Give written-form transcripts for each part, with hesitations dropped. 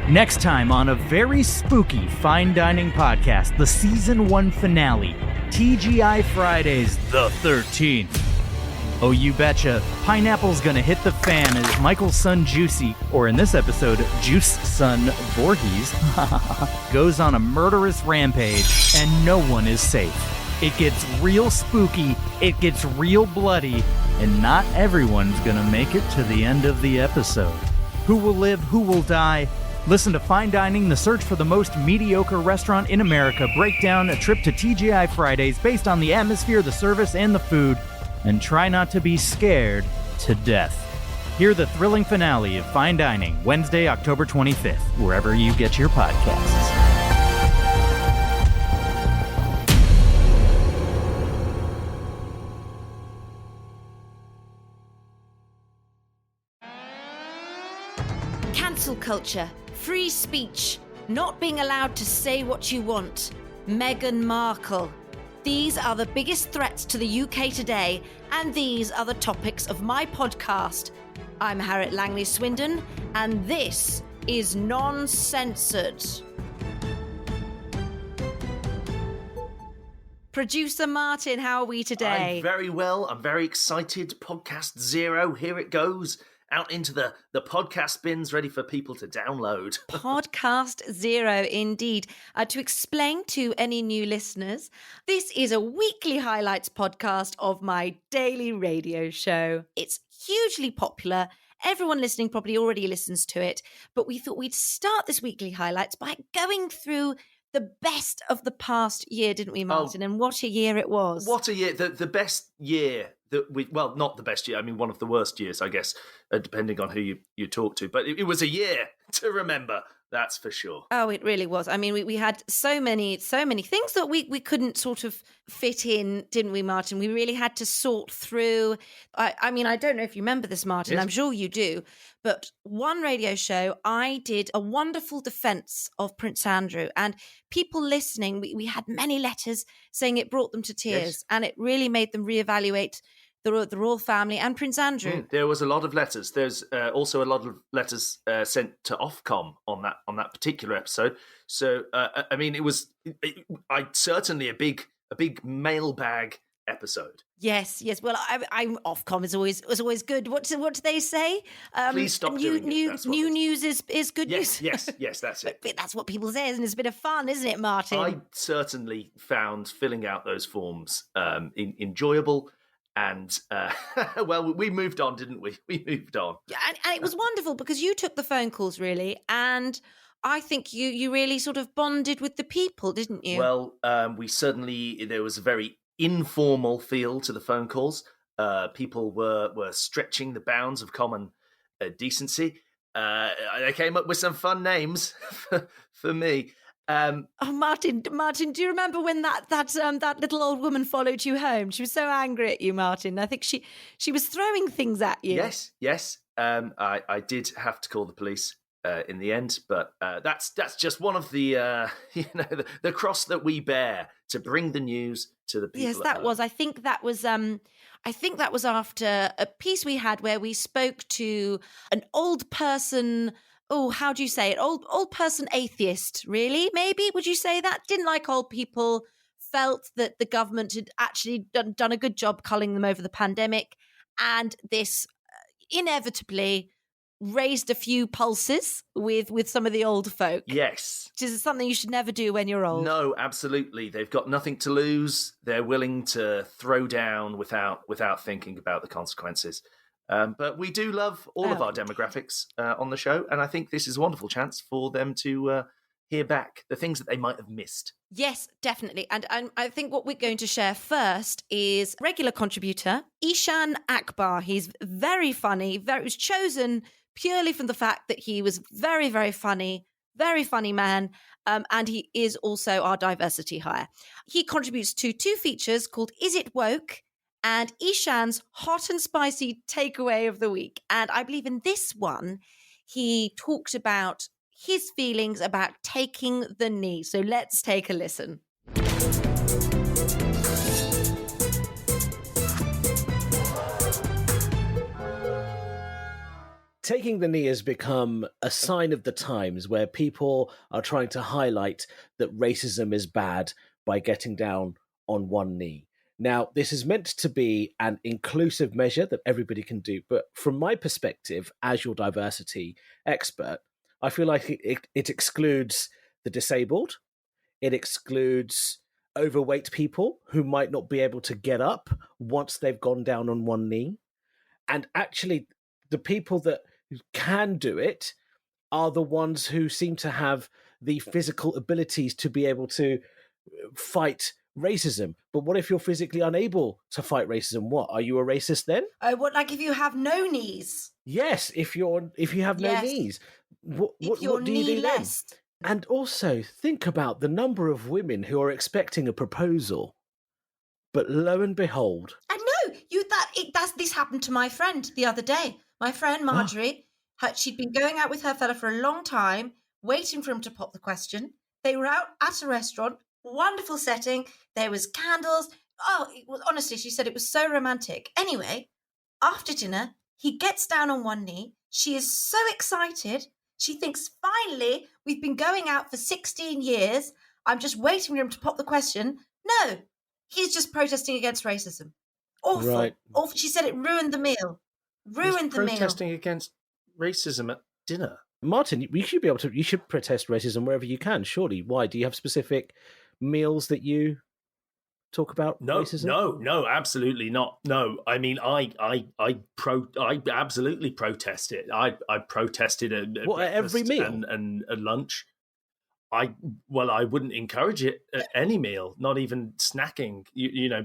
Next time on a very spooky fine dining podcast, the season 1 finale, TGI Fridays the 13th. Oh, you betcha, pineapple's gonna hit the fan as Michael's son Juicy, or in this episode, Juice son Voorhees, goes on a murderous rampage, and no one is safe. It gets real spooky, it gets real bloody, and not everyone's gonna make it to the end of the episode. Who will live, who will die? Listen to Fine Dining, the search for the most mediocre restaurant in America, break down a trip to TGI Fridays based on the atmosphere, the service, and the food, and try not to be scared to death. Hear the thrilling finale of Fine Dining, Wednesday, October 25th, wherever you get your podcasts. Cancel culture, free speech, not being allowed to say what you want, Meghan Markle. These are the biggest threats to the UK today, and these are the topics of my podcast. I'm Harriet Langley-Swindon, and this is NonCensored. Producer Martin, how are we today? I'm very well. I'm very excited. Podcast 0, here it goes. Out into the podcast bins, ready for people to download. Podcast 0, indeed. To explain to any new listeners, this is a weekly highlights podcast of my daily radio show. It's hugely popular. Everyone listening probably already listens to it, but we thought we'd start this weekly highlights by going through the best of the past year, didn't we, Martin? And what a year it was. What a year. The best year that we, well, not the best year. I mean, one of the worst years, I guess, depending on who you talk to. But it was a year to remember. That's for sure. Oh, it really was. I mean, we had so many things that we couldn't sort of fit in, didn't we, Martin? We really had to sort through. I mean, I don't know if you remember this, Martin. Yes. I'm sure you do. But one radio show, I did a wonderful defense of Prince Andrew. And people listening, we had many letters saying it brought them to tears. Yes. And it really made them reevaluate the royal family and Prince Andrew. There was a lot of letters. There's also a lot of letters sent to Ofcom on that particular episode. So I mean, it was certainly a big mailbag episode. Yes. Well, I'm Ofcom is always good. What do they say? Please stop doing it. New news is good news. Yes, that's it. But that's what people say, and it's a bit of fun, isn't it, Martin? I certainly found filling out those forms enjoyable. And, well, we moved on, didn't we? We moved on. Yeah, and it was wonderful because you took the phone calls, really. And I think you really sort of bonded with the people, didn't you? Well, there was a very informal feel to the phone calls. People were stretching the bounds of common decency. They came up with some fun names for me. Martin, do you remember when that little old woman followed you home? She was so angry at you, Martin. I think she was throwing things at you. Yes. I did have to call the police in the end, but that's just one of the the cross that we bear to bring the news to the people. Yes, that was. I think that was after a piece we had where we spoke to an old person. Oh, how do you say it? Old person atheist, really? Maybe? Would you say that? Didn't like old people, felt that the government had actually done a good job culling them over the pandemic. And this inevitably raised a few pulses with some of the old folk. Yes. Which is something you should never do when you're old. No, absolutely. They've got nothing to lose. They're willing to throw down without thinking about the consequences. But we do love all of our demographics on the show, and I think this is a wonderful chance for them to hear back the things that they might have missed. Yes, definitely. And I think what we're going to share first is regular contributor, Eshaan Akbar. He's very funny, was chosen purely from the fact that he was very, very funny man, and he is also our diversity hire. He contributes to 2 features called Is It Woke? And Eshaan's hot and spicy takeaway of the week. And I believe in this one, he talked about his feelings about taking the knee. So let's take a listen. taking the knee has become a sign of the times where people are trying to highlight that racism is bad by getting down on one knee. Now, this is meant to be an inclusive measure that everybody can do, but from my perspective, as your diversity expert, I feel like it excludes the disabled, it excludes overweight people who might not be able to get up once they've gone down on one knee. And actually, the people that can do it are the ones who seem to have the physical abilities to be able to fight racism. But what if you're physically unable to fight racism? What, are you a racist then? What, like if you have no knees? Yes, if you have no knees. What do you do then? And also think about the number of women who are expecting a proposal, but lo and behold, I know this happened to my friend the other day. My friend Marjorie, she'd been going out with her fella for a long time, waiting for him to pop the question. They were out at a restaurant, wonderful setting. There was candles. Oh, it was, honestly, she said it was so romantic. Anyway, after dinner, he gets down on one knee. She is so excited. She thinks, finally, we've been going out for 16 years. I'm just waiting for him to pop the question. No, he's just protesting against racism. Awful. Right. Awful. She said it ruined the meal. Protesting against racism at dinner. Martin, you should be able to. You should protest racism wherever you can. Surely, why? Do you have specific meals that you talk about racism? No, absolutely not. No, I mean, I absolutely protest it. I protested at every meal and at lunch. I wouldn't encourage it at any meal, not even snacking,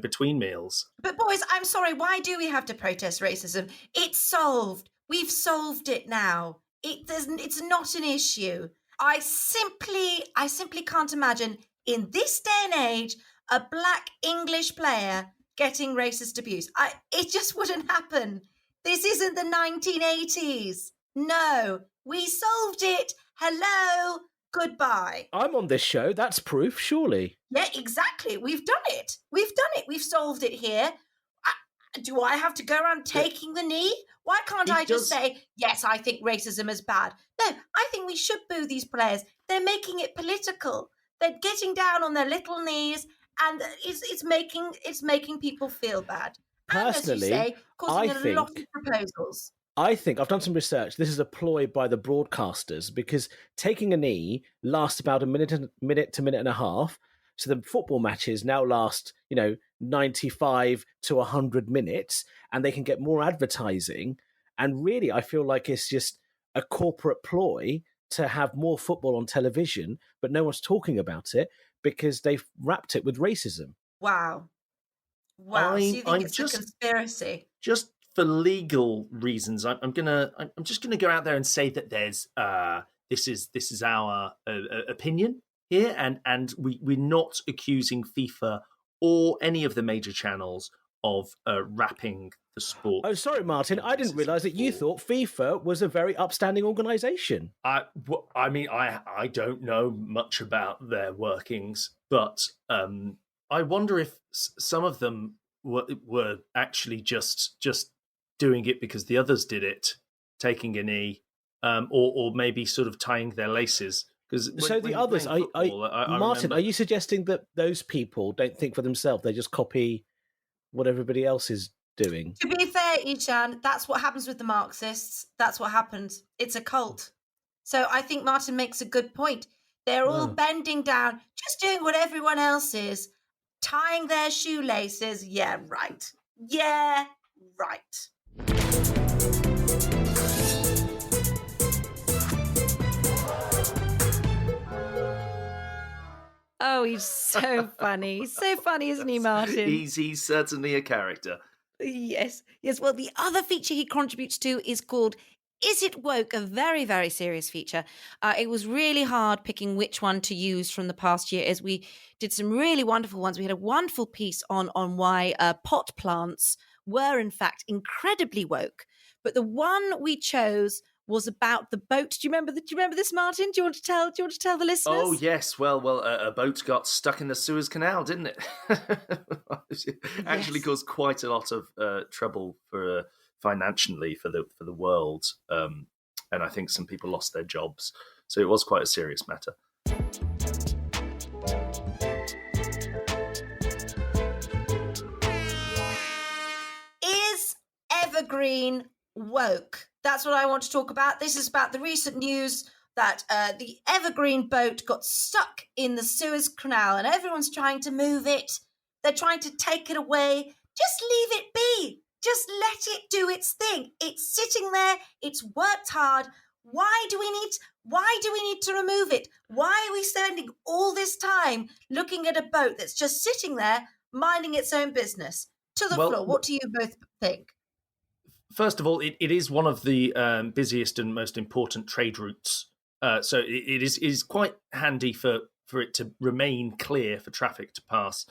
between meals. But boys, I'm sorry, why do we have to protest racism? It's solved. We've solved it now. It's not an issue. I simply can't imagine in this day and age a black English player getting racist abuse. It just wouldn't happen. This isn't the 1980s. No, we solved it. Hello. Goodbye. I'm on this show. That's proof, surely. Yeah, exactly. We've done it. We've solved it here. Do I have to go around taking the knee? Why can't I just say, yes, I think racism is bad? No, I think we should boo these players. They're making it political. They're getting down on their little knees, and it's making people feel bad. Personally, and, as you say, causing a lot of proposals. I think I've done some research. This is a ploy by the broadcasters because taking a knee lasts about a minute to minute and a half. So the football matches now last, 95 to 100 minutes, and they can get more advertising. And really, I feel like it's just a corporate ploy to have more football on television, but no one's talking about it because they've wrapped it with racism. Wow. So you think it's a conspiracy? Just for legal reasons, I'm just gonna go out there and say that there's this is our opinion here, and we're not accusing FIFA or any of the major channels of wrapping the sport. Oh, sorry, Martin. I didn't realise that you thought FIFA was a very upstanding organisation. I mean, I don't know much about their workings, but I wonder if some of them were actually just doing it because the others did it, taking a knee, or maybe sort of tying their laces. So the others, Martin, are you suggesting that those people don't think for themselves? They just copy what everybody else is doing? To be fair, Eshaan, that's what happens with the Marxists. That's what happens. It's a cult. So I think Martin makes a good point. They're all bending down, just doing what everyone else is, tying their shoelaces. Yeah, right. Yeah, right. Oh, he's so funny. He's so funny, isn't he, Martin? He's certainly a character. Yes. Well, the other feature he contributes to is called Is It Woke? A very, very serious feature. It was really hard picking which one to use from the past year, as we did some really wonderful ones. We had a wonderful piece on why pot plants were, in fact, incredibly woke. But the one we chose was about the boat. Do you remember this, Martin? Do you want to tell the listeners? Oh yes, well, a boat got stuck in the Suez Canal, didn't it? Actually, caused quite a lot of trouble for financially for the world. and I think some people lost their jobs. So it was quite a serious matter. Is Evergreen woke? That's what I want to talk about. This is about the recent news that the Evergreen boat got stuck in the Suez Canal and everyone's trying to move it. They're trying to take it away. Just leave it be. Just let it do its thing. It's sitting there. It's worked hard. Why do we need to remove it? Why are we spending all this time looking at a boat that's just sitting there minding its own business? To the floor. What do you both think? First of all, it is one of the busiest and most important trade routes. So it is quite handy for it to remain clear for traffic to pass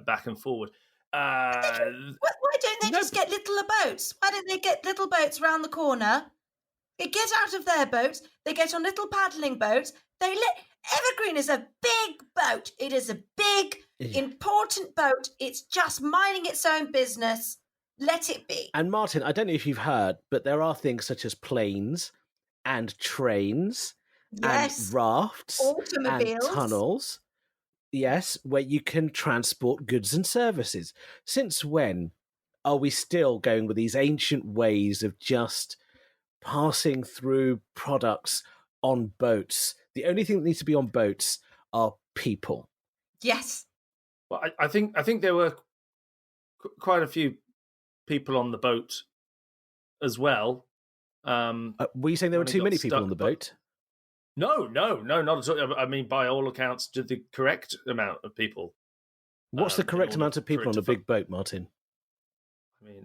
back and forward. Why don't they just get littler boats? Why don't they get little boats round the corner? They get out of their boats. They get on little paddling boats. Evergreen is a big boat. It is a big, important boat. It's just minding its own business. Let it be. And Martin, I don't know if you've heard, but there are things such as planes and trains and rafts automobiles and tunnels. Yes, where you can transport goods and services. Since when are we still going with these ancient ways of just passing through products on boats? The only thing that needs to be on boats are people. Yes. Well, I think there were quite a few people on the boat as well. Were you saying there were too many people on the boat? No, not at all. I mean, by all accounts, the correct amount of people. What's the correct amount of people on a big boat, Martin?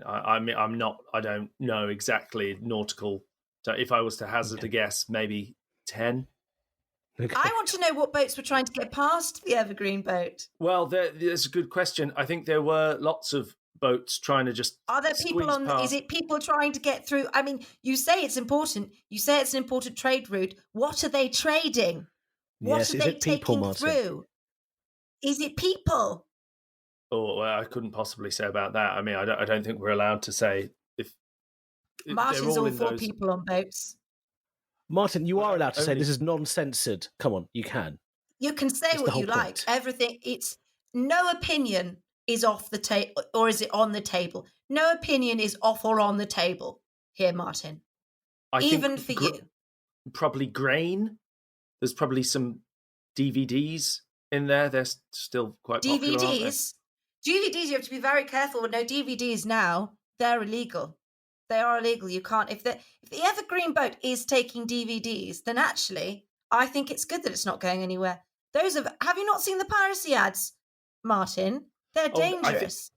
I mean, I don't know exactly nautical. So if I was to hazard a guess, maybe 10. Okay. I want to know what boats were trying to get past the Evergreen boat. Well, there's a good question. I think there were lots of boats trying to just. Are there people on? Past. Is it people trying to get through? I mean, you say it's important. You say it's an important trade route. What are they trading? What are they taking through? Is it people? Oh, well, I couldn't possibly say about that. I mean, I don't think we're allowed to say if. Martin's all for people on boats. Martin, you are allowed to say this is non-censored. Come on, you can. You can say what you like. Everything. It's no opinion is off the table, or is it on the table? No opinion is off or on the table here, Martin. Even for you. Probably grain. There's probably some DVDs in there. They're still quite popular. DVDs? DVDs, you have to be very careful. No, DVDs now, they're illegal. They are illegal. You can't. If the Evergreen boat is taking DVDs, then actually, I think it's good that it's not going anywhere. Have you not seen the piracy ads, Martin? They're dangerous.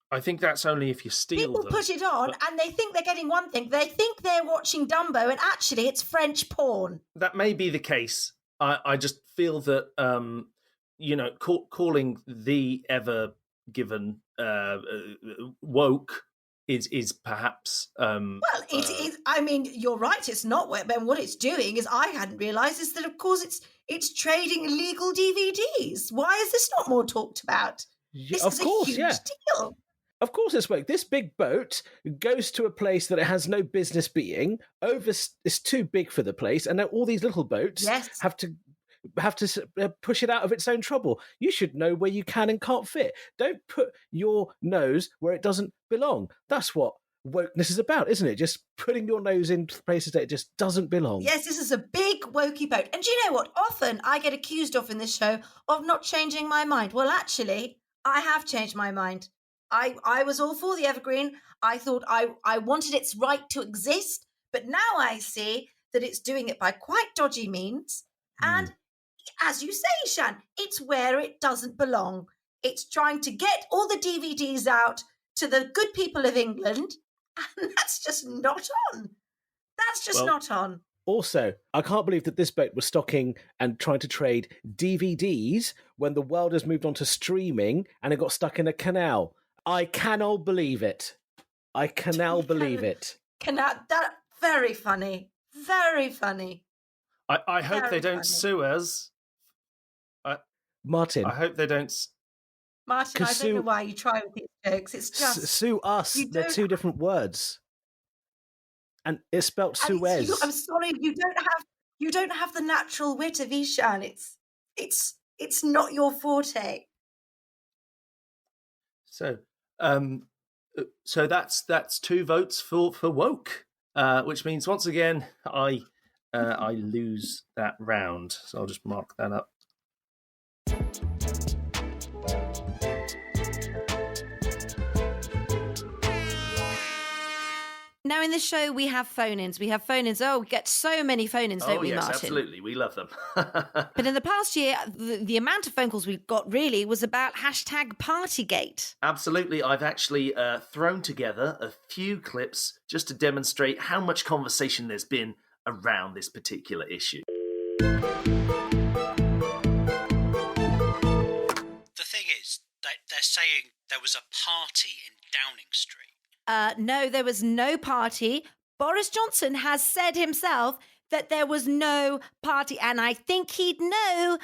I think that's only if you steal them. People put it on and they think they're getting one thing. They think they're watching Dumbo, and actually, it's French porn. That may be the case. I just feel that calling the Ever Given woke is perhaps it is. I mean, you're right, it's not woke, but what it's doing is, I hadn't realised, is that of course it's trading illegal DVDs. Why is this not more talked about? This is a huge deal. Of course it's woke. This big boat goes to a place that it has no business being. It's too big for the place, and now all these little boats have to push it out of its own trouble. You should know where you can and can't fit. Don't put your nose where it doesn't belong. That's what wokeness is about, isn't it? Just putting your nose in places that it just doesn't belong. Yes, this is a big wokey boat. And do you know what? Often I get accused of in this show of not changing my mind. Well, actually, I have changed my mind. I was all for the Evergreen. I thought I wanted its right to exist, but now I see that it's doing it by quite dodgy means. And as you say, Eshaan, it's where it doesn't belong. It's trying to get all the DVDs out to the good people of England, and that's just not on. That's just not on. Also, I can't believe that this boat was stocking and trying to trade DVDs when the world has moved on to streaming and it got stuck in a canal. I cannot believe it. I cannot believe it. That very funny. Very funny. I hope they don't sue us. Martin. I hope they don't. Martin, I don't know why you try with these jokes. It's just sue us. They're two different words. And it's spelt Suez. I'm sorry, you don't have the natural wit of Eshaan. It's not your forte. So, that's 2 votes for woke, which means once again I lose that round. So I'll just mark that up. Now, in this show, we have phone-ins. Oh, we get so many phone-ins, don't we, yes, Martin? Absolutely. We love them. But in the past year, the amount of phone calls we got really was about #Partygate. Absolutely. I've actually thrown together a few clips just to demonstrate how much conversation there's been around this particular issue. The thing is, they're saying there was a party in Downing Street. No, there was no party. Boris Johnson has said himself that there was no party. And I think he'd know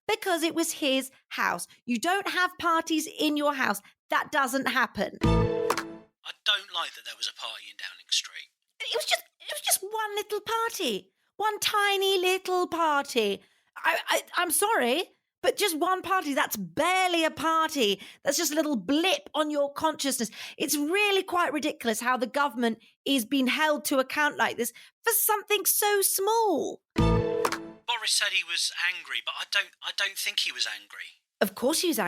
because it was his house. You don't have parties in your house. That doesn't happen. I don't like that there was a party in Downing Street. It was just one little party. One tiny little party. I'm sorry, but just one party, that's barely a party. That's just a little blip on your consciousness. It's really quite ridiculous how the government is being held to account like this for something so small. Boris said he was angry, but I don't think he was angry. Of course he was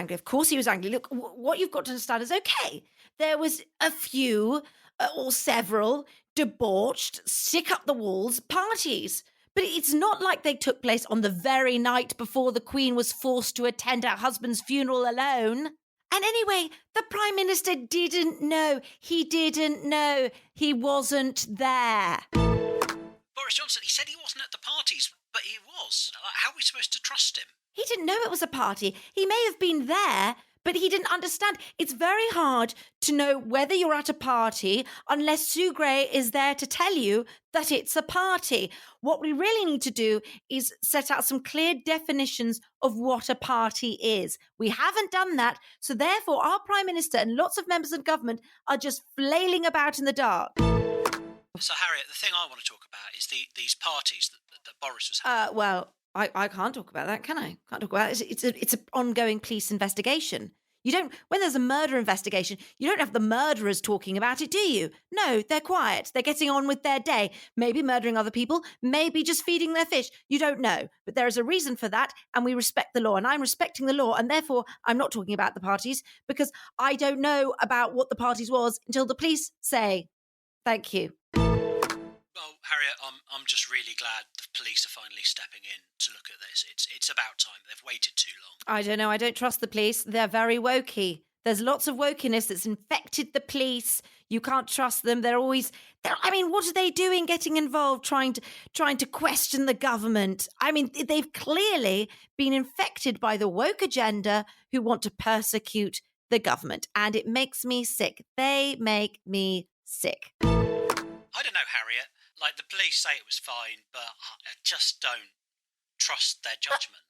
angry. Look, what you've got to understand is, okay, there was a few or several debauched, stick up the walls parties. But it's not like they took place on the very night before the Queen was forced to attend her husband's funeral alone. And anyway, the Prime Minister didn't know. He didn't know. He wasn't there. Boris Johnson, he said he wasn't at the parties, but he was. How are we supposed to trust him? He didn't know it was a party. He may have been there, but he didn't understand. It's very hard to know whether you're at a party unless Sue Gray is there to tell you that it's a party. What we really need to do is set out some clear definitions of what a party is. We haven't done that, so therefore our Prime Minister and lots of members of government are just flailing about in the dark. So, Harriet, the thing I want to talk about is these parties that Boris was having. Well, I can't talk about that, can I? Can't talk about it. It's an ongoing police investigation. When there's a murder investigation, you don't have the murderers talking about it, do you? No, they're quiet. They're getting on with their day. Maybe murdering other people, maybe just feeding their fish. You don't know. But there is a reason for that, and we respect the law. And I'm respecting the law, and therefore I'm not talking about the parties because I don't know about what the parties was until the police say. Thank you. Well, Harriet, I'm just really glad the police are finally stepping in to look at this. It's about time. They've waited too long. I don't know. I don't trust the police. They're very wokey. There's lots of wokeness that's infected the police. You can't trust them. What are they doing getting involved, trying to question the government? I mean, they've clearly been infected by the woke agenda who want to persecute the government. And it makes me sick. They make me sick. I don't know, Harriet. Like, the police say it was fine, but I just don't trust their judgment.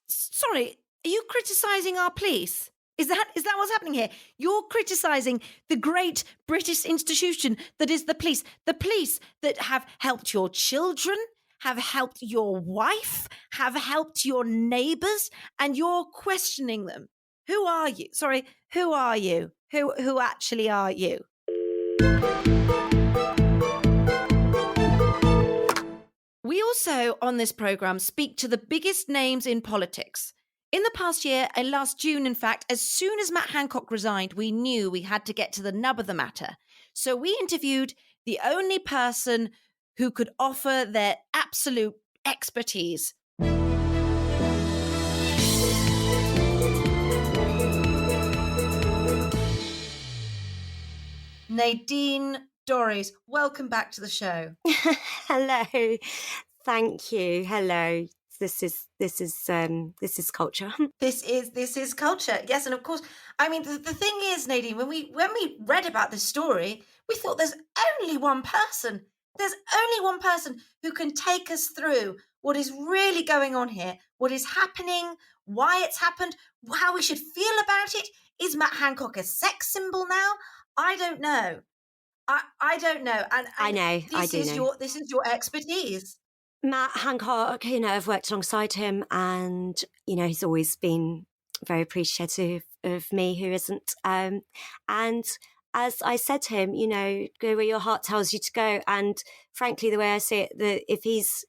Sorry, are you criticising our police? Is that what's happening here? You're criticising the great British institution that is the police. The police that have helped your children, have helped your wife, have helped your neighbours, and you're questioning them. Who are you? Sorry, who are you? Who actually are you? We also, on this programme, speak to the biggest names in politics. In the past year, and last June, in fact, as soon as Matt Hancock resigned, we knew we had to get to the nub of the matter. So we interviewed the only person who could offer their absolute expertise. Nadine Dorries, welcome back to the show. Hello, thank you. Hello, this is culture. This is culture. Yes, and of course, I mean the thing is, Nadine, when we read about this story, we thought there's only one person. There's only one person who can take us through what is really going on here, what is happening, why it's happened, how we should feel about it. Is Matt Hancock a sex symbol now? I don't know. I don't know. And I know. I do know. This is your expertise. Matt Hancock, I've worked alongside him, and he's always been very appreciative of me, who isn't. And as I said to him, go where your heart tells you to go. And frankly, the way I see it, that if he's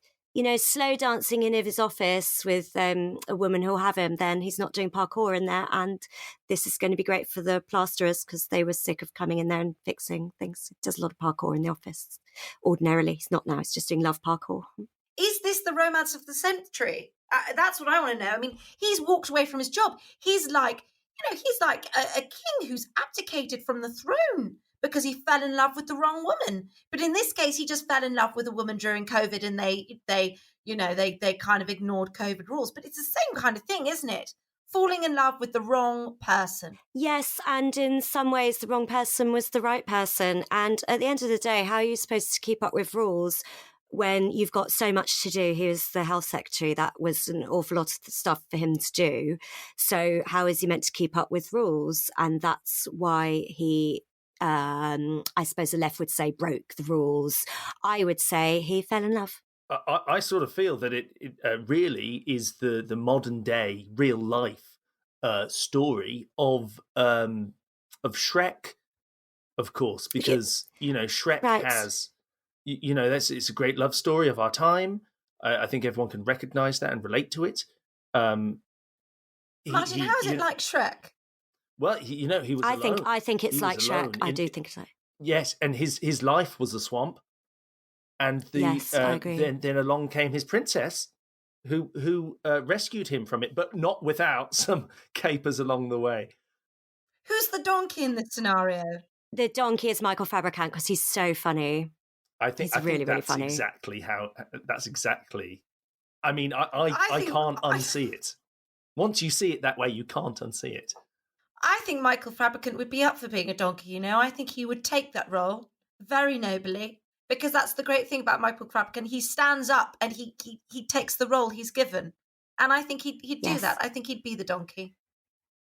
slow dancing in his office with a woman who'll have him, then he's not doing parkour in there. And this is going to be great for the plasterers, because they were sick of coming in there and fixing things. He does a lot of parkour in the office. Ordinarily, he's not now. He's just doing love parkour. Is this the romance of the century? That's what I want to know. I mean, he's walked away from his job. He's like, he's like a king who's abdicated from the throne because he fell in love with the wrong woman. But in this case, he just fell in love with a woman during COVID, and they kind of ignored COVID rules. But it's the same kind of thing, isn't it? Falling in love with the wrong person. Yes, and in some ways, the wrong person was the right person. And at the end of the day, how are you supposed to keep up with rules when you've got so much to do? He was the health secretary. That was an awful lot of stuff for him to do. So how is he meant to keep up with rules? And that's why he, I suppose the left would say, broke the rules. I would say he fell in love. I sort of feel that it really is the modern day real life story of Shrek, of course, because Shrek has it's a great love story of our time. I think everyone can recognise that and relate to it. Martin, how is it like Shrek? Well, he was alone. I think it's like Shrek. I do think it's like. Yes, and his life was a swamp. And yes, I agree. Then along came his princess, who rescued him from it, but not without some capers along the way. Who's the donkey in this scenario? The donkey is Michael Fabricant, because he's so funny. I think that's really funny. Exactly how. That's exactly. I mean, I can't unsee it. Once you see it that way, you can't unsee it. I think Michael Fabricant would be up for being a donkey. I think he would take that role very nobly. Because that's the great thing about Michael Fabricant. He stands up and he takes the role he's given. And I think he'd do that. I think he'd be the donkey.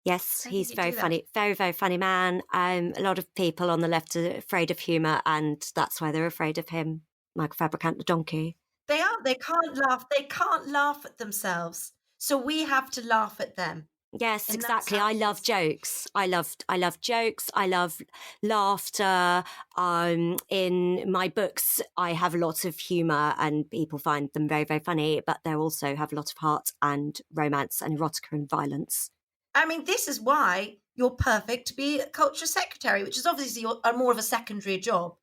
Yes, he's very funny. Very, very funny man. A lot of people on the left are afraid of humour, and that's why they're afraid of him, Michael Fabricant, the donkey. They are. They can't laugh. They can't laugh at themselves. So we have to laugh at them. Yes, exactly. I love jokes. I love jokes. I love laughter. In my books, I have a lot of humour, and people find them very, very funny, but they also have a lot of heart and romance and erotica and violence. I mean, this is why you're perfect to be a culture secretary, which is obviously more of a secondary job.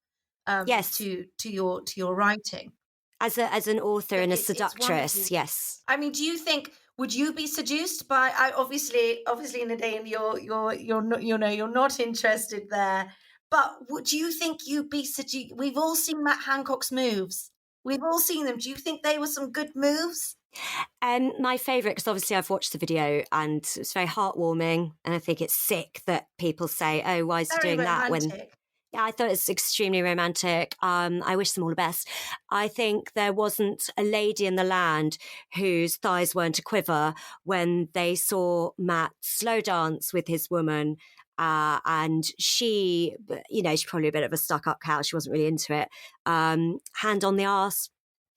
Yes, to your writing as an author and a seductress. Yes. I mean, do you think? Would you be seduced by? Obviously, Nadine, you're not interested there. But would you think you'd be seduced? We've all seen Matt Hancock's moves. We've all seen them. Do you think they were some good moves? My favourite, because obviously I've watched the video and it's very heartwarming, and I think it's sick that people say, "Oh, why is he doing that?" When I thought it's extremely romantic. I wish them all the best. I think there wasn't a lady in the land whose thighs weren't a quiver when they saw Matt slow dance with his woman. And she, she's probably a bit of a stuck-up cow. She wasn't really into it. Hand on the arse.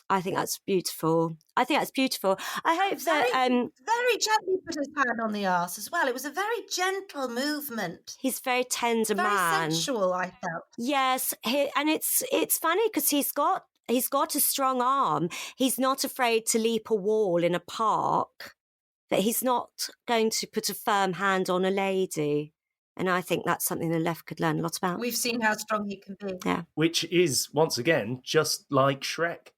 I think that's beautiful. I hope that very gently put his hand on the arse as well. It was a very gentle movement. He's a very tender very man. Very sensual, I felt. Yes, and it's funny because he's got a strong arm. He's not afraid to leap a wall in a park, but he's not going to put a firm hand on a lady. And I think that's something the left could learn a lot about. We've seen how strong he can be. Yeah. Which is, once again, just like Shrek.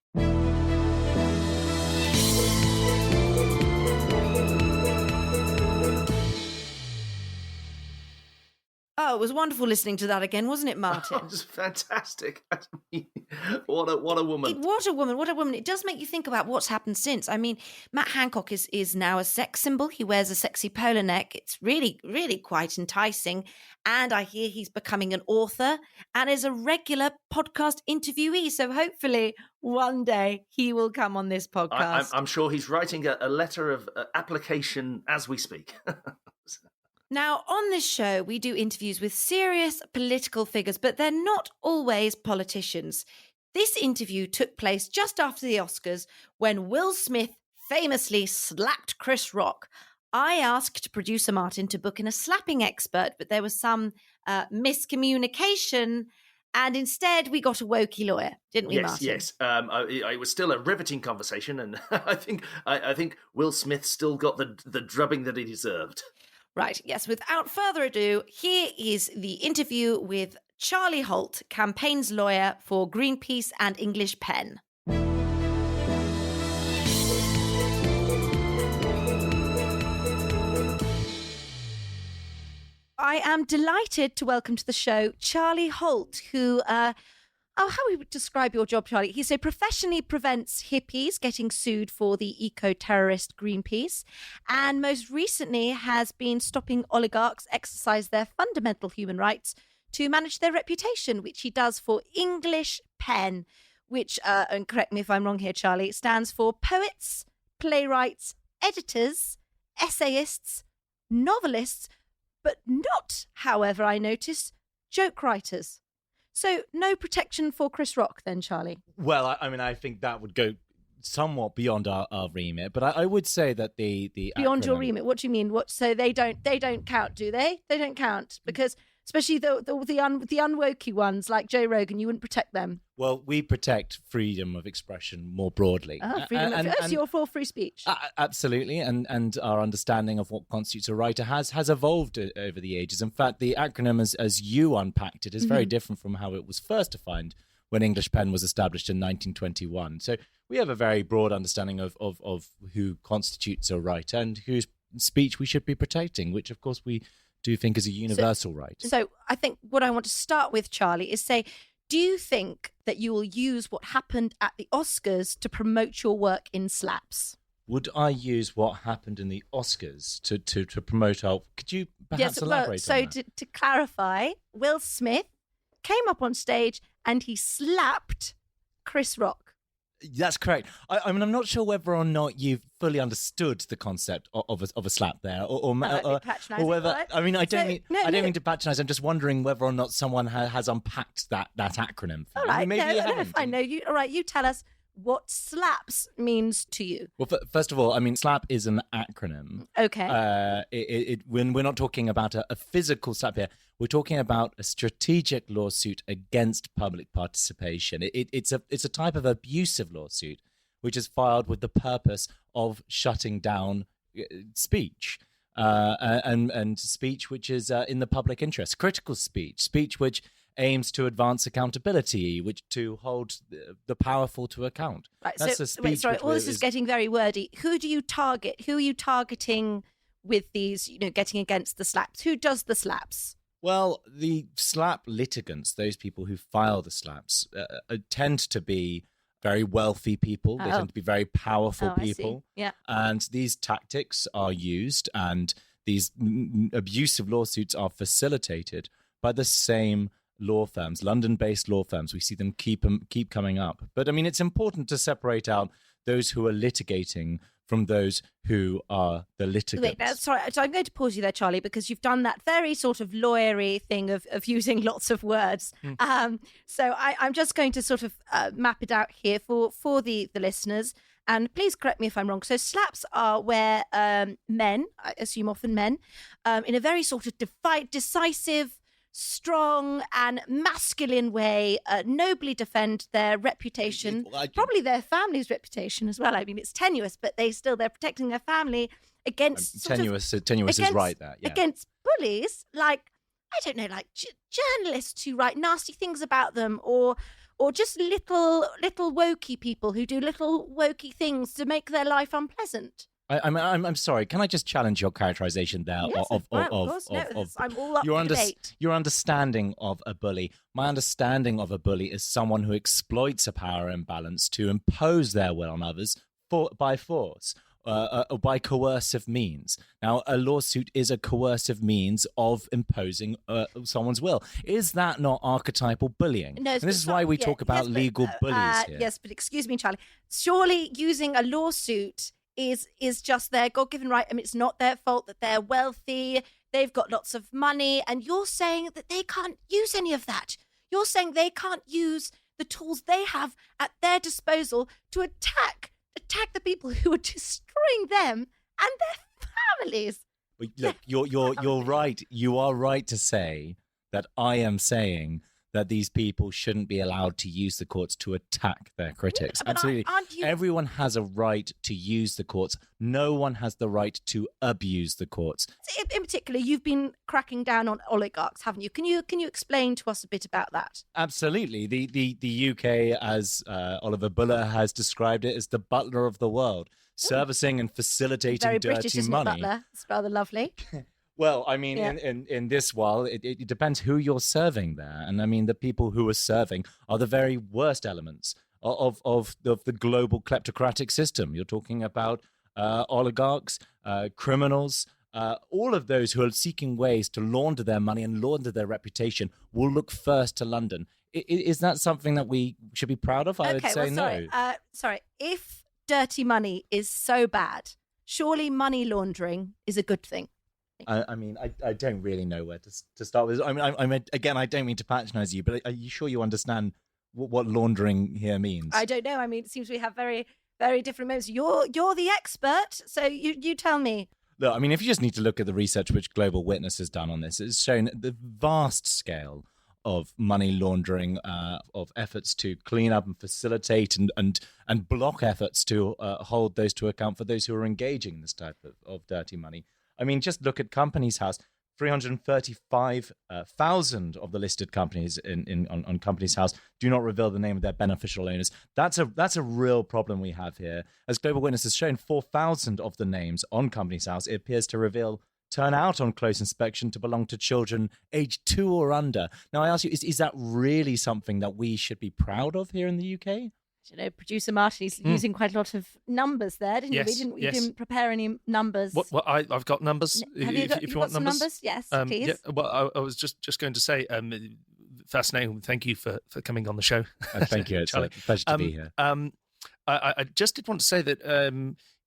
Oh, it was wonderful listening to that again, wasn't it, Martin? Oh, it was fantastic. What a woman. What a woman. It does make you think about what's happened since. I mean, Matt Hancock is now a sex symbol. He wears a sexy polo neck. It's really, really quite enticing. And I hear he's becoming an author and is a regular podcast interviewee. So hopefully one day he will come on this podcast. I'm sure he's writing a letter of application as we speak. Now, on this show, we do interviews with serious political figures, but they're not always politicians. This interview took place just after the Oscars when Will Smith famously slapped Chris Rock. I asked producer Martin to book in a slapping expert, but there was some miscommunication, and instead we got a wokey lawyer, didn't we, Martin? Yes. It was still a riveting conversation, and I think Will Smith still got the drubbing that he deserved. Right, yes. Without further ado, here is the interview with Charlie Holt, campaigns lawyer for Greenpeace and English Pen. I am delighted to welcome to the show Charlie Holt, who, how would we describe your job, Charlie? He professionally prevents hippies getting sued for the eco-terrorist Greenpeace, and most recently has been stopping oligarchs exercise their fundamental human rights to manage their reputation, which he does for English Pen, which, and correct me if I'm wrong here, Charlie, stands for poets, playwrights, editors, essayists, novelists, but not, however, I noticed, joke writers. So no protection for Chris Rock then, Charlie? Well, I think that would go somewhat beyond our remit, but I would say that the beyond acronym... your remit. What do you mean? What? So they don't count, do they? They don't count because especially the unwokey ones like Joe Rogan, you wouldn't protect them. Well, we protect freedom of expression more broadly. Freedom of expression. So you're for free speech. Absolutely, and our understanding of what constitutes a writer has evolved over the ages. In fact, the acronym, as you unpacked it, is very different from how it was first defined when English Pen was established in 1921. So we have a very broad understanding of who constitutes a writer and whose speech we should be protecting, which, of course, we do think is a universal right. So I think what I want to start with, Charlie, is say, do you think that you will use what happened at the Oscars to promote your work in SLAPPs? Would I use what happened in the Oscars to promote our... Could you perhaps elaborate on that? So to clarify, Will Smith came up on stage and he slapped Chris Rock. That's correct. I mean, I'm not sure whether or not you've fully understood the concept of a slap there, or whether. Right? I mean, I don't mean to patronise. I'm just wondering whether or not someone has unpacked that acronym. All right, maybe you haven't. I know you. All right, you tell us what SLAPPs means to you. Well, first of all, I mean, SLAPP is an acronym. Okay. When we're not talking about a physical slap here, we're talking about a strategic lawsuit against public participation. It's a type of abusive lawsuit which is filed with the purpose of shutting down speech. And speech which is in the public interest, critical speech which aims to advance accountability, which to hold the powerful to account. Right. That's so, a speech. Sorry, all this is getting very wordy. Who do you target? Who are you targeting with these? Getting against the SLAPPs. Who does the SLAPPs? Well, the SLAPP litigants, those people who file the SLAPPs, tend to be very wealthy people. They tend to be very powerful people. Yeah. And these tactics are used, and these abusive lawsuits are facilitated by the same law firms, London-based law firms. We see them keep coming up. But I mean, it's important to separate out those who are litigating from those who are the litigants. Wait, sorry, so I'm going to pause you there, Charlie, because you've done that very sort of lawyery thing of using lots of words. So I'm just going to sort of map it out here for the listeners. And please correct me if I'm wrong. So SLAPPs are where men, I assume often men, in a very sort of decisive, strong and masculine way, nobly defend their reputation, probably their family's reputation as well. I mean, it's tenuous, but they're protecting their family against tenuous is right there. Yeah. Against bullies, like, I don't know, like journalists who write nasty things about them, or just little wokey people who do little wokey things to make their life unpleasant. I'm sorry. Can I just challenge your characterization there yes, of I'm all up for debate. Your understanding of a bully? My understanding of a bully is someone who exploits a power imbalance to impose their will on others by force or by coercive means. Now, a lawsuit is a coercive means of imposing someone's will. Is that not archetypal bullying? No, and this is why we talk about legal bullies here. Yes, but excuse me, Charlie. Surely using a lawsuit is just their God-given right. I mean, it's not their fault that they're wealthy. they've got lots of money, and you're saying that they can't use any of that. You're saying they can't use the tools they have at their disposal to attack the people who are destroying them and their families. But look, you're right. You are right to say that I am saying that these people shouldn't be allowed to use the courts to attack their critics. But Absolutely. aren't you... Everyone has a right to use the courts. No one has the right to abuse the courts. In particular, you've been cracking down on oligarchs, haven't you? Can you explain to us a bit about that? Absolutely. The UK, as Oliver Buller has described it, is the butler of the world, servicing and facilitating Very dirty British, isn't money. it, butler? It's rather lovely. Well, I mean, in this world, it depends who you're serving there. And I mean, the people who are serving are the very worst elements of the global kleptocratic system. You're talking about oligarchs, criminals, all of those who are seeking ways to launder their money and launder their reputation will look first to London. Is that something that we should be proud of? I would say no. Sorry. If dirty money is so bad, surely money laundering is a good thing. I mean, I don't really know where to start with. I mean, again, I don't mean to patronize you, but are you sure you understand what laundering here means? I don't know. I mean, it seems we have very, very different modes. You're the expert, so you tell me. Look, I mean, if you just need to look at the research which Global Witness has done on this, it's shown the vast scale of money laundering, of efforts to clean up and facilitate and block efforts to hold those to account for those who are engaging in this type of dirty money. I mean, just look at Companies House. 335,000 of the listed companies on Companies House do not reveal the name of their beneficial owners. That's a real problem we have here. As Global Witness has shown, 4,000 of the names on Companies House, it appears to turn out on close inspection to belong to children aged 2 or under. Now, I ask you, is that really something that we should be proud of here in the UK? You know, producer Martin, he's using quite a lot of numbers there, didn't you? You didn't prepare any numbers. What I've got numbers. If you want some numbers? Yes, please. Yeah, well, I was just going to say, fascinating. Thank you for coming on the show. Thank you. It's a pleasure to be here. I just did want to say that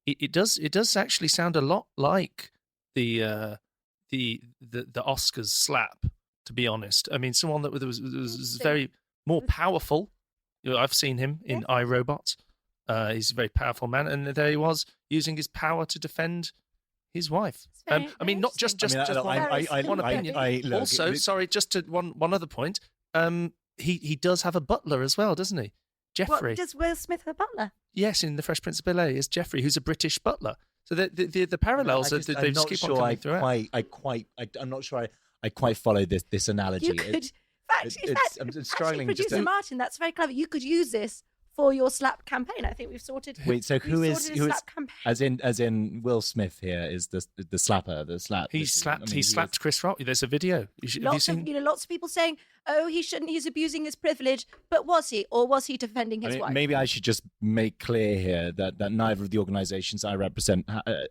it does actually sound a lot like the Oscars SLAPP. To be honest, I mean, someone that was very more powerful. I've seen him in iRobot. He's a very powerful man, and there he was using his power to defend his wife. I mean, not just one opinion. Also, sorry, just to one other point. He does have a butler as well, doesn't he? Jeffrey. What, does Will Smith have a butler? Yes, in The Fresh Prince of Bel-Air is Jeffrey, who's a British butler. So the parallels they just keep on coming throughout. I'm not sure I quite follow this analogy. You could. I'm struggling. Producer Martin, that's very clever. You could use this for your SLAPP campaign. I think we've sorted. Wait, so who is as in Will Smith here is the slapper, the slap. He slapped Chris Rock. There's a video. Have you seen? Lots of people saying, "Oh, he shouldn't. He's abusing his privilege." But was he, or was he defending his wife? Maybe I should just make clear here that neither of the organisations I represent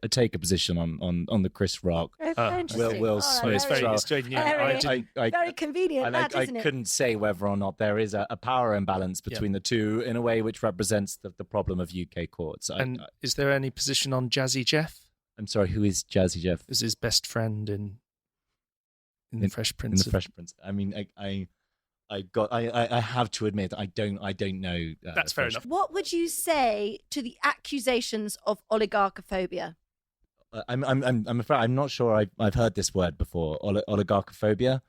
take a position on the Chris Rock. Will Smith. Very convenient. And I couldn't say whether or not there is a power imbalance between the two in a way which represents the problem of UK courts. And is there any position on Jazzy Jeff? I'm sorry, who is Jazzy Jeff? Is his best friend in the Fresh Prince. In the Fresh Prince. I mean, I have to admit, I don't know. That's fair enough. What would you say to the accusations of oligarchophobia? I'm afraid I'm not sure I've heard this word before. Oligarchophobia.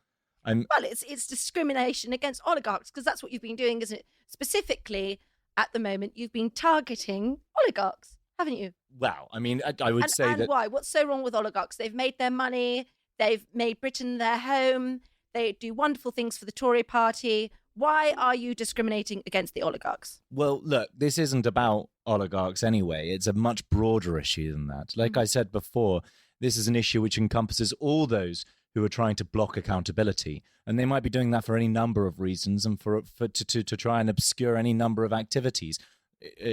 Well, it's discrimination against oligarchs, because that's what you've been doing, isn't it? Specifically, at the moment, you've been targeting oligarchs, haven't you? Well, I mean, I would say that. And why? What's so wrong with oligarchs? They've made their money. They've made Britain their home. They do wonderful things for the Tory party. Why are you discriminating against the oligarchs? Well, look, this isn't about oligarchs anyway. It's a much broader issue than that. Like I said before, this is an issue which encompasses all those who are trying to block accountability. And they might be doing that for any number of reasons and to try and obscure any number of activities.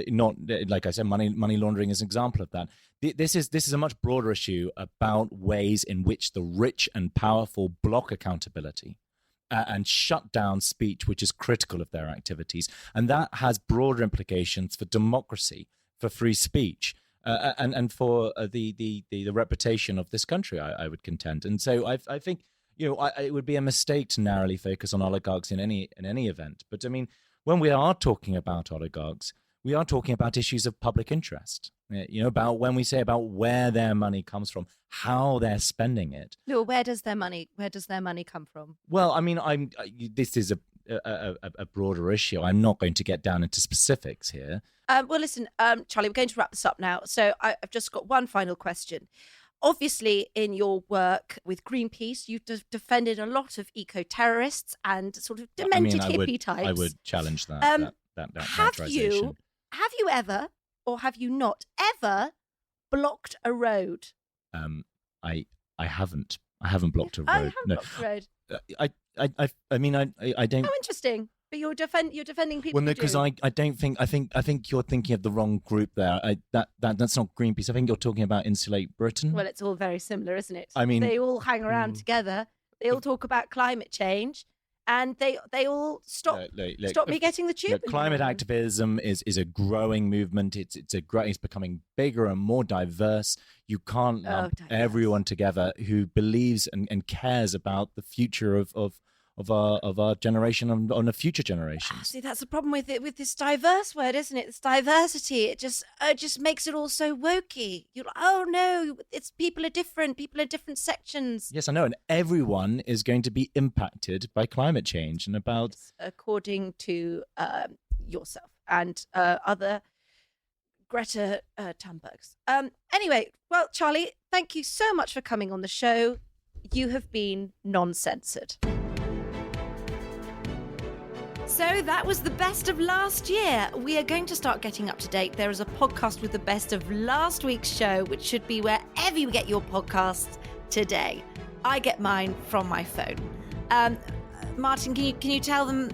Not, like I said, money laundering is an example of that. This is a much broader issue about ways in which the rich and powerful block accountability and shut down speech which is critical of their activities. And that has broader implications for democracy, for free speech. and for the reputation of this country, I would contend. And so I think, it would be a mistake to narrowly focus on oligarchs in any event. But I mean, when we are talking about oligarchs, we are talking about issues of public interest. About when we say about where their money comes from, how they're spending it. No, where does their money come from? Well, I mean, this is a broader issue. I'm not going to get down into specifics here. Well, listen, Charlie, we're going to wrap this up now. So I've just got one final question. Obviously, in your work with Greenpeace, you've defended a lot of eco-terrorists and sort of demented hippie types. I would challenge that. That Have you ever, or have you not ever, blocked a road? I haven't. I haven't blocked a road. I haven't blocked a road. I mean, I don't. How interesting. But you're defending people. Well, no, because I don't think. I think you're thinking of the wrong group there. That's not Greenpeace. I think you're talking about Insulate Britain. Well, it's all very similar, isn't it? I mean, they all hang around together. They all talk about climate change, and they all stop me getting the tube. Climate activism is a growing movement. It's becoming bigger and more diverse. You can't lump everyone together who believes and cares about the future of our generation on the future generations. See, that's the problem with this diverse word, isn't it? This diversity. It just makes it all so wokey. You're like, oh no, people are different sections. Yes, I know, and everyone is going to be impacted by climate change and about according to yourself and other Greta Thunbergs. Anyway, well, Charlie, thank you so much for coming on the show. You have been non-censored. So that was the best of last year. We are going to start getting up to date. There is a podcast with the best of last week's show, which should be wherever you get your podcasts today. I get mine from my phone. Martin, can you tell them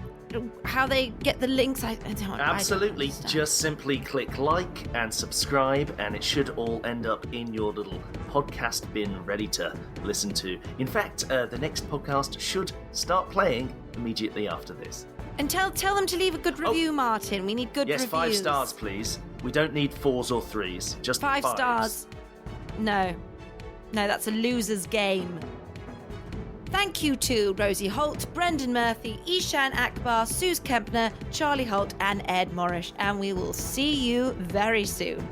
how they get the links? Absolutely. Just simply click like and subscribe, and it should all end up in your little podcast bin ready to listen to. In fact, the next podcast should start playing immediately after this. And tell them to leave a good review, Martin. We need good reviews. Yes, 5 stars, please. We don't need 4s or 3s. Just 5 5s. stars. No, that's a loser's game. Thank you to Rosie Holt, Brendan Murphy, Eshaan Akbar, Sooz Kempner, Charlie Holt, and Ed Morrish. And we will see you very soon.